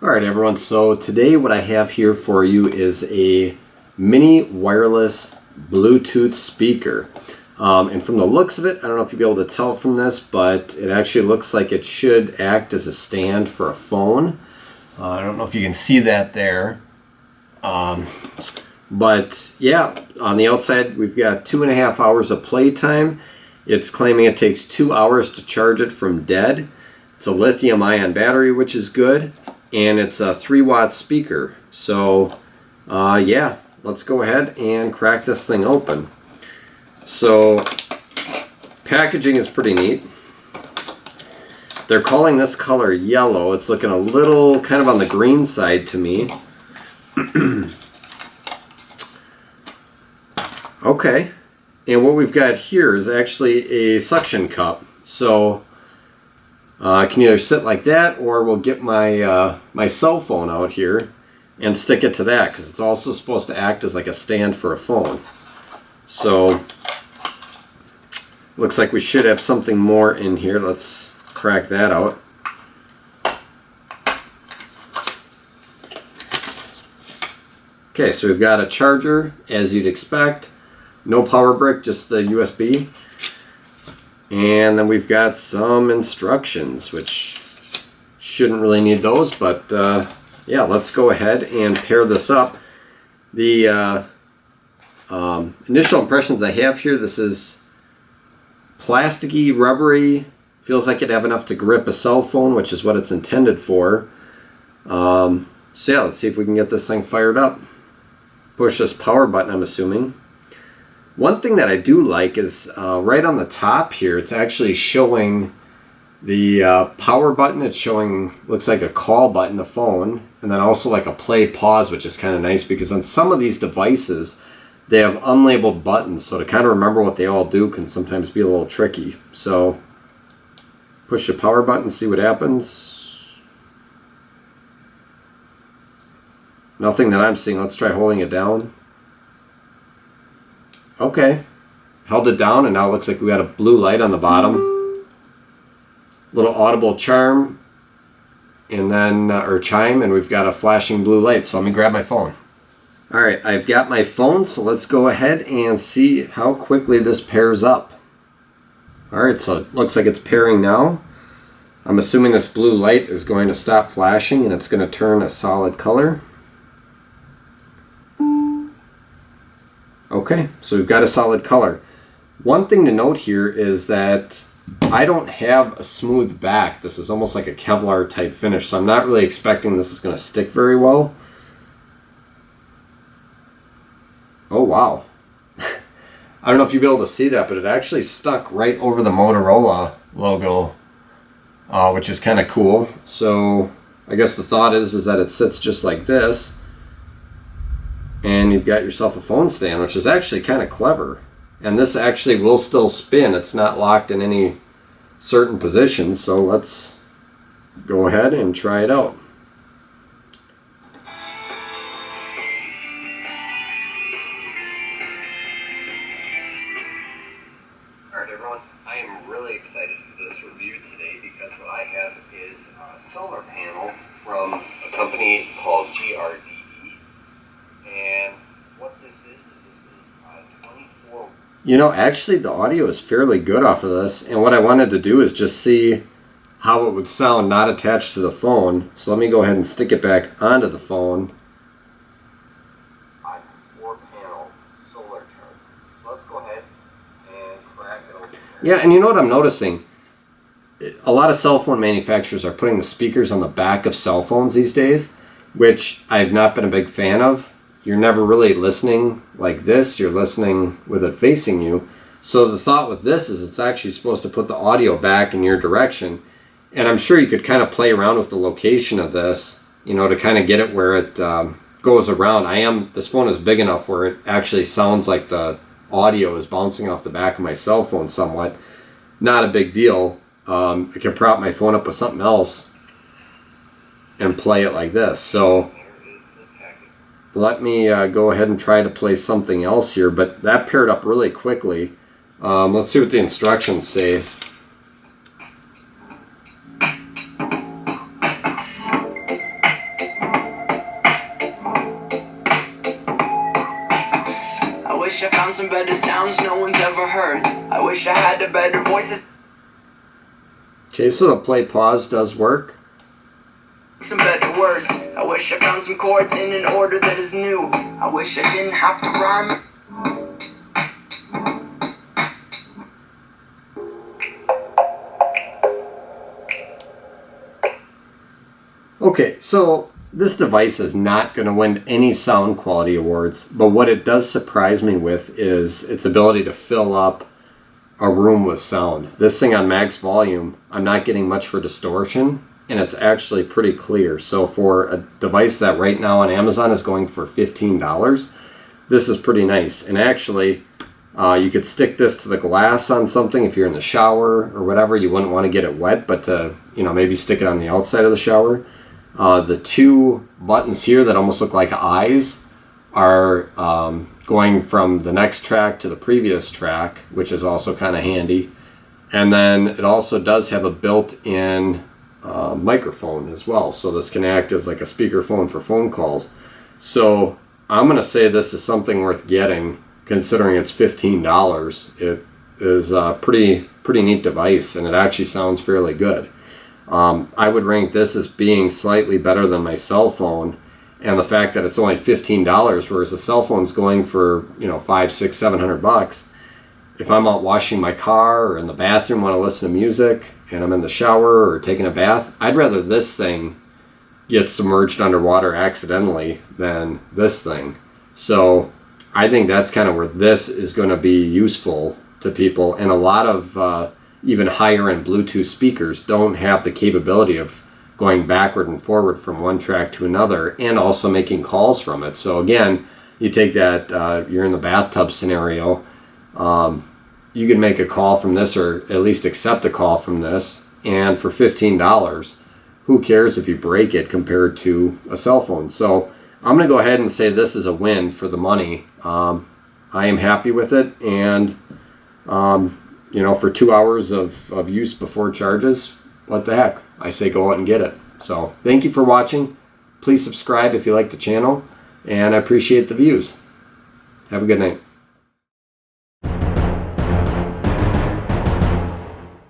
Alright everyone, so today what I have here for you is a mini wireless Bluetooth speaker. And from the looks of it, I don't know if you'll be able to tell from this, but it actually looks like it should act as a stand for a phone. I don't know if you can see that there. But yeah, on the outside we've got 2.5 hours of playtime. It's claiming it takes 2 hours to charge it from dead. It's a lithium-ion battery, which is good. And it's a 3-watt speaker. So yeah, let's go ahead and crack this thing open. So packaging is pretty neat. They're calling this color yellow. It's looking a little kind of on the green side to me. Okay, and what we've got here is actually a suction cup. So I can either sit like that, or we'll get my my cell phone out here and stick it to that, because it's also supposed to act as like a stand for a phone. So looks like we should have something more in here. Let's crack that out. Okay, so we've got a charger, as you'd expect. No power brick, just the USB. And then we've got some instructions, which shouldn't really need those, but yeah, let's go ahead and pair this up. The initial impressions I have here, this is plasticky, rubbery, feels like it'd have enough to grip a cell phone, which is what it's intended for. So yeah, let's see if we can get this thing fired up. Push this power button, I'm assuming. One thing that I do like is right on the top here, it's actually showing the power button. It's showing, looks like a call button, a phone, and then also like a play pause, which is kind of nice because on some of these devices they have unlabeled buttons, so to kind of remember what they all do can sometimes be a little tricky. So push the power button, see what happens. Nothing that I'm seeing. Let's try holding it down. Okay, held it down and now it looks like we got a blue light on the bottom. Little audible charm, and then or chime, and we've got a flashing blue light. So let me grab my phone. Alright, I've got my phone, so let's go ahead and see how quickly this pairs up. Alright, so it looks like it's pairing now. I'm assuming this blue light is going to stop flashing and it's going to turn a solid color. Okay, so we've got a solid color. One thing to note here is that I don't have a smooth back. This is almost like a Kevlar type finish, so I'm not really expecting this is going to stick very well. Oh wow. I don't know if you'll be able to see that, but it actually stuck right over the Motorola logo, which is kind of cool. So I guess the thought is that it sits just like this, and you've got yourself a phone stand, which is actually kind of clever. And this actually will still spin. It's not locked in any certain position, so let's go ahead and try it out. Alright everyone, I am really excited for this review today because what I have is a solar panel from a company called GRD. And what this is 24... You know, actually the audio is fairly good off of this, and what I wanted to do is just see how it would sound not attached to the phone. So let me go ahead and stick it back onto the phone. 4-panel solar charger. So let's go ahead and crack it open. Yeah, and you know what I'm noticing? A lot of cell phone manufacturers are putting the speakers on the back of cell phones these days, which I've not been a big fan of. You're never really listening like this, you're listening with it facing you. So the thought with this is it's actually supposed to put the audio back in your direction. And I'm sure you could kind of play around with the location of this, you know, to kind of get it where it goes around. This phone is big enough where it actually sounds like the audio is bouncing off the back of my cell phone somewhat. Not a big deal. I can prop my phone up with something else and play it like this. So let me go ahead and try to play something else here, but that paired up really quickly. Let's see what the instructions say. sounds no one's ever heard. I wish I had a better voice. Okay, so the play pause does work. Some better words. I wish I found some chords in an order that is new. I wish I didn't have to rhyme. Okay, so this device is not going to win any sound quality awards, but what it does surprise me with is its ability to fill up a room with sound. This thing on max volume, I'm not getting much for distortion, and it's actually pretty clear. So for a device that right now on Amazon is going for $15, this is pretty nice. And actually, you could stick this to the glass on something if you're in the shower or whatever. You wouldn't want to get it wet, but to, maybe stick it on the outside of the shower. The two buttons here that almost look like eyes are going from the next track to the previous track, which is also kind of handy. And then it also does have a built-in microphone as well, so this can act as like a speakerphone for phone calls. So I'm going to say this is something worth getting, considering it's $15. It is a pretty neat device, and it actually sounds fairly good. I would rank this as being slightly better than my cell phone, and the fact that it's only $15, whereas a cell phone's going for $500, $600, $700. If I'm out washing my car or in the bathroom, want to listen to music, and I'm in the shower or taking a bath, I'd rather this thing get submerged underwater accidentally than this thing. So I think that's kind of where this is going to be useful to people, and a lot of even higher end Bluetooth speakers don't have the capability of going backward and forward from one track to another and also making calls from it. So again, you take that, you're in the bathtub scenario, you can make a call from this, or at least accept a call from this, and for $15, who cares if you break it compared to a cell phone? So I'm going to go ahead and say this is a win for the money. I am happy with it, and for 2 hours of use before charges, what the heck? I say go out and get it. So thank you for watching. Please subscribe if you like the channel, and I appreciate the views. Have a good night.